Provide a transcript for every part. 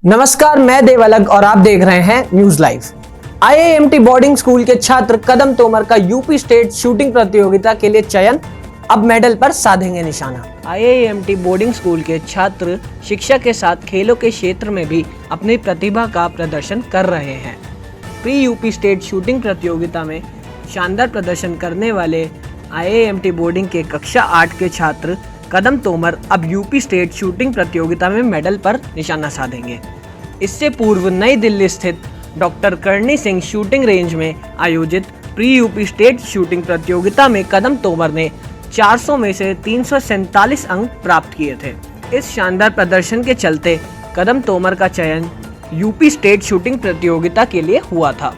नमस्कार, मैं देवलग और आप देख रहे हैं news live. IIMT boarding school के छात्र कदम तोमर का यूपी स्टेट शूटिंग प्रतियोगिता के लिए चयन, अब मेडल पर साधेंगे निशाना। आईआईएमटी बोर्डिंग स्कूल के छात्र शिक्षा के साथ खेलों के क्षेत्र में भी अपनी प्रतिभा का प्रदर्शन कर रहे हैं। प्री यूपी स्टेट शूटिंग प्रतियोगिता में शानदार प्रदर्शन करने वाले आईआईएमटी बोर्डिंग के कक्षा 8 के छात्र कदम तोमर अब यूपी स्टेट शूटिंग प्रतियोगिता में मेडल पर निशाना साधेंगे। इससे पूर्व नई दिल्ली स्थित doctor Karni Singh shooting range में आयोजित प्री यूपी स्टेट शूटिंग प्रतियोगिता में कदम तोमर ने 400 में से 347 अंक प्राप्त किए थे। इस शानदार प्रदर्शन के चलते कदम तोमर का चयन यूपी स्टेट शूटिंग प्रतियोगिता के लिए हुआ था।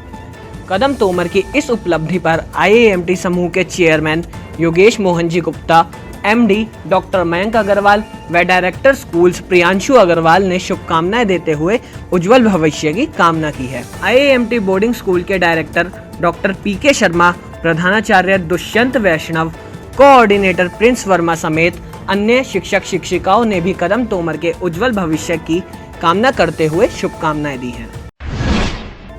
कदम तोमर की इस उपलब्धि पर आईआईएमटी समूह के chairman Yogesh Mohan ji Gupta, MD doctor Mayank Agarwal व डायरेक्टर स्कूल्स प्रियांशु अग्रवाल ने शुभकामनाएं देते हुए उज्जवल भविष्य की कामना की है। आईआईएमटी बोर्डिंग स्कूल के डायरेक्टर डॉक्टर पीके शर्मा, प्रधानाचार्य दुष्यंत वैष्णव, कोऑर्डिनेटर प्रिंस वर्मा समेत अन्य शिक्षक शिक्षिकाओं ने भी कदम तोमर के उज्जवल भविष्य की कामना करते हुए शुभकामनाएं दी हैं।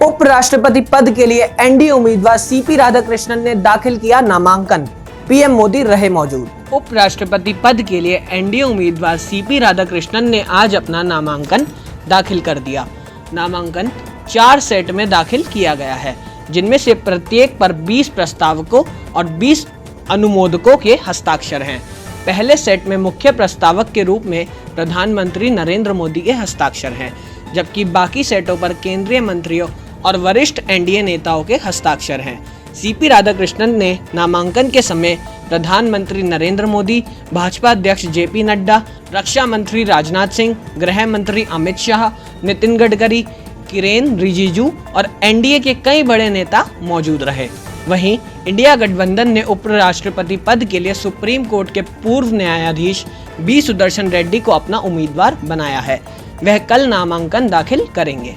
उपराष्ट्रपति पद के लिए एनडीए उम्मीदवार सीपी राधाकृष्णन ने दाखिल किया नामांकन, पीएम मोदी रहे मौजूद। उपराष्ट्रपति पद के लिए एनडीए उम्मीदवार सीपी राधाकृष्णन ने आज अपना नामांकन दाखिल कर दिया। नामांकन 4 सेट में दाखिल किया गया है, जिनमें से प्रत्येक पर 20 प्रस्तावकों और 20 अनुमोदकों के हस्ताक्षर हैं। पहले सेट में मुख्य प्रस्तावक के रूप में प्रधानमंत्री नरेंद्र मोदी के हस्ताक्षर हैं, जबकि बाकी सेटों पर केंद्रीय मंत्रियों और वरिष्ठ एनडीए नेताओं के हस्ताक्षर हैं। सीपी राधाकृष्णन ने नामांकन के समय प्रधानमंत्री नरेंद्र मोदी, भाजपा अध्यक्ष जेपी नड्डा, रक्षा मंत्री राजनाथ सिंह, गृह मंत्री अमित शाह, नितिन गडकरी, किरेन रिजिजू और एनडीए के कई बड़े नेता मौजूद रहे। वहीं इंडिया गठबंधन ने उपराष्ट्रपति पद के लिए सुप्रीम कोर्ट के पूर्व न्यायाधीश बी सुदर्शन रेड्डी को अपना उम्मीदवार बनाया है। वह कल नामांकन दाखिल करेंगे।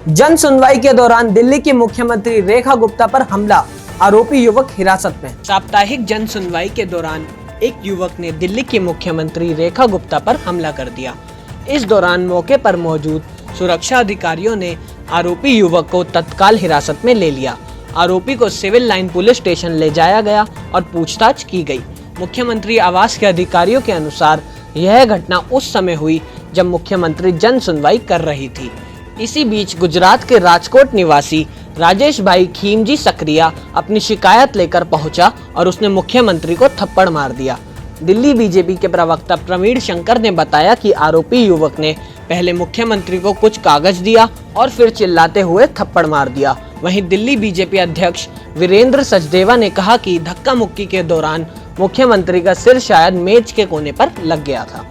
जन सुनवाई के दौरान दिल्ली की मुख्यमंत्री रेखा गुप्ता पर हमला, आरोपी युवक हिरासत में। साप्ताहिक जन सुनवाई के दौरान एक युवक ने दिल्ली की मुख्यमंत्री रेखा गुप्ता पर हमला कर दिया। इस दौरान मौके पर मौजूद सुरक्षा अधिकारियों ने आरोपी युवक को तत्काल हिरासत में ले लिया। आरोपी को सिविल लाइन पुलिस स्टेशन ले जाया गया और पूछताछ की गई। मुख्यमंत्री आवास के अधिकारियों के अनुसार यह घटना उस समय हुई जब मुख्यमंत्री जन सुनवाई कर रही थी। इसी बीच गुजरात के राजकोट निवासी राजेश भाई खीमजी सक्रिया अपनी शिकायत लेकर पहुंचा और उसने मुख्यमंत्री को थप्पड़ मार दिया। दिल्ली बीजेपी के प्रवक्ता प्रवीण शंकर ने बताया कि आरोपी युवक ने पहले मुख्यमंत्री को कुछ कागज दिया और फिर चिल्लाते हुए थप्पड़ मार दिया। वहीं दिल्ली बीजेपी अध्यक्ष वीरेंद्र सचदेवा ने कहा कि धक्का मुक्की के दौरान मुख्यमंत्री का सिर शायद मेज के कोने पर लग गया था।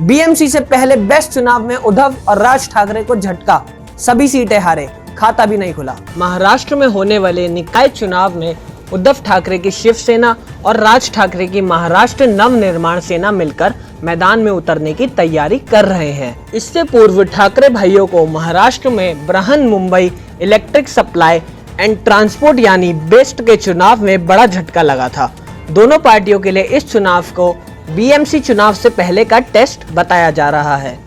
बीएमसी से पहले बेस्ट चुनाव में उद्धव और राज ठाकरे को झटका, सभी सीटें हारे, खाता भी नहीं खुला। महाराष्ट्र में होने वाले निकाय चुनाव में उद्धव ठाकरे की शिवसेना और राज ठाकरे की महाराष्ट्र नवनिर्माण सेना मिलकर मैदान में उतरने की तैयारी कर रहे हैं। इससे पूर्व ठाकरे भाइयों को महाराष्ट्र में Brihan Mumbai electric supply and transport यानी बेस्ट के चुनाव में बड़ा झटका लगा था। दोनों पार्टियों के लिए इस चुनाव को बीएमसी चुनाव से पहले का टेस्ट बताया जा रहा है,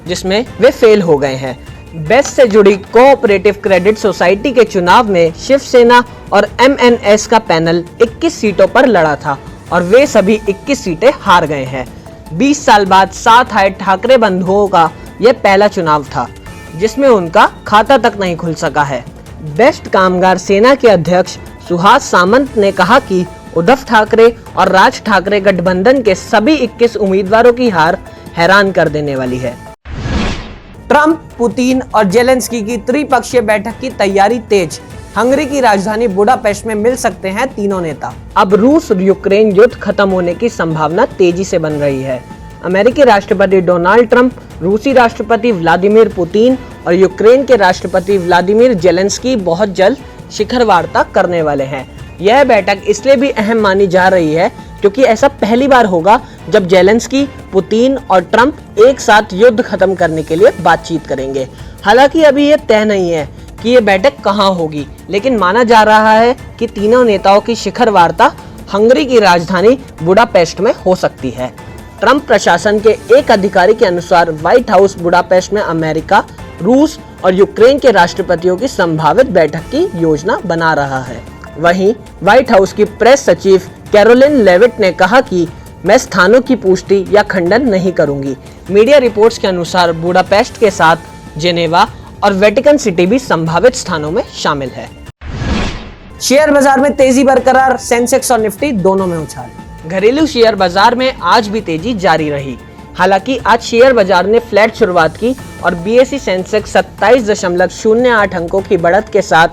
जिसमें वे फेल हो गए हैं। बेस्ट से जुड़ी कोऑपरेटिव क्रेडिट सोसाइटी के चुनाव में शिवसेना और एमएनएस का पैनल 21 सीटों पर लड़ा था और वे सभी 21 सीटें हार गए हैं। 20 साल बाद साथ आए ठाकरे बंधुओं का यह पहला चुनाव था जिसमें उनका खाता तक नहीं खुल सका है। बेस्ट कामगार सेना के अध्यक्ष सुहास सामंत ने कहा कि उद्धव ठाकरे और राज ठाकरे गठबंधन के सभी 21 उम्मीदवारों की हार हैरान कर देने वाली है। ट्रंप, पुतिन और जेलेंस्की की त्रिपक्षीय बैठक की तैयारी तेज, हंगरी की राजधानी बुडापेस्ट में मिल सकते हैं तीनों नेता। अब रूस यूक्रेन युद्ध खत्म होने की संभावना तेजी से बन रही है। अमेरिकी राष्ट्रपति डोनाल्ड ट्रंप, रूसी राष्ट्रपति व्लादिमीर पुतिन और यूक्रेन के राष्ट्रपति व्लादिमीर जेलेंस्की बहुत जल्द शिखर वार्ता करने वाले हैं। यह बैठक इसलिए भी अहम मानी जा रही है क्योंकि ऐसा पहली बार होगा जब जेलेंस्की, पुतिन और ट्रंप एक साथ युद्ध खत्म करने के लिए बातचीत करेंगे। हालांकि अभी यह तय नहीं है कि ये बैठक कहां होगी, लेकिन माना जा रहा है कि तीनों नेताओं की शिखर वार्ता हंगरी की राजधानी बुडापेस्ट में हो सकती है। ट्रंप प्रशासन के एक अधिकारी के अनुसार व्हाइट हाउस बुडापेस्ट में अमेरिका, रूस और यूक्रेन के राष्ट्रपतियों की संभावित बैठक की योजना बना रहा है। वहीं व्हाइट हाउस की प्रेस सचिव कैरोलिन लेविट ने कहा कि मैं स्थानों की पुष्टि या खंडन नहीं करूंगी। मीडिया रिपोर्ट्स के अनुसार बुडापेस्ट के साथ जेनेवा और वेटिकन सिटी भी संभावित स्थानों में शामिल है। शेयर बाजार में तेजी बरकरार, सेंसेक्स और निफ्टी दोनों में उछाल। घरेलू शेयर बाजार में आज भी तेजी जारी रही। हालांकि आज शेयर बाजार ने फ्लैट शुरुआत की और बीएसई सेंसेक्स 27.08 अंकों की बढ़त के साथ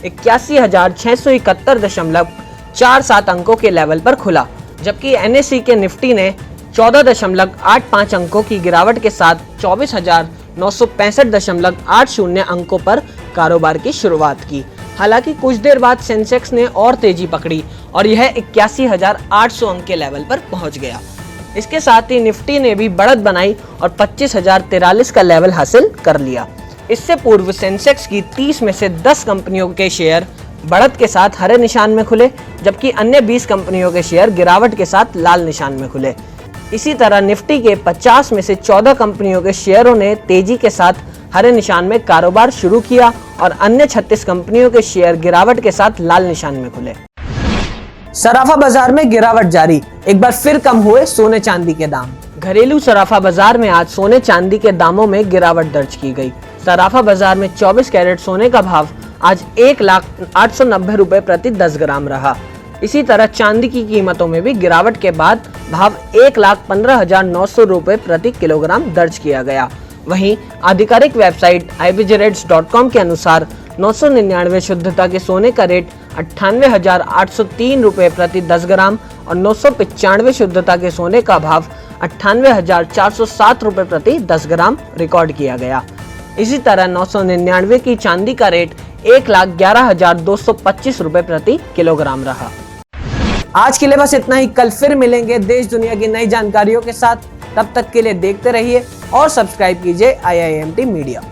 81,671.47 अंकों के लेवल पर खुला, जबकि एनएसई के निफ्टी ने 14.85 अंकों की गिरावट के साथ 24,965.80 अंकों पर कारोबार की शुरुआत की। हालांकि कुछ देर बाद सेंसेक्स ने और तेजी पकड़ी और यह 81,800 अंक के लेवल पर पहुंच गया। इसके साथ ही निफ्टी ने भी बढ़त बनाई और 25,043 का लेवल हासिल कर लिया। इससे पूर्व सेंसेक्स की 30 में से 10 कंपनियों के शेयर बढ़त के साथ हरे निशान में खुले, जबकि अन्य 20 कंपनियों के शेयर गिरावट के साथ लाल निशान में खुले। इसी तरह निफ्टी के 50 में से 14 कंपनियों के शेयरों ने तेजी के साथ हरे निशान में कारोबार शुरू किया और अन्य 36 कंपनियों के शेयर गिरावट के साथ लाल निशान में खुले। सराफा बाजार में गिरावट जारी, एक बार फिर कम हुए सोने चांदी के दाम। घरेलू सराफा बाजार में आज सोने चांदी के दामों में गिरावट दर्ज की गई। सराफा बाजार में 24 कैरेट सोने का भाव आज 1,08,90 रुपए प्रति 10 ग्राम रहा। इसी तरह चांदी की कीमतों में भी गिरावट के बाद भाव 1,15,900 रुपए प्रति किलोग्राम दर्ज किया गया। वहीं आधिकारिक वेबसाइट ibjreds.com के अनुसार 999 शुद्धता के सोने का रेट 98,803 रुपए प्रति 10 ग्राम और 995 शुद्धता के सोने का भाव 98,407 रुपए प्रति 10 ग्राम रिकॉर्ड किया गया। इसी तरह 999 की चांदी का रेट 1,11,225 रुपए प्रति किलोग्राम रहा। आज के लिए बस इतना ही। कल फिर मिलेंगे देश दुनिया की नई जानकारियों के साथ। तब तक के लिए देखते रहिए और सब्सक्राइब कीजिए IIMT मीडिया।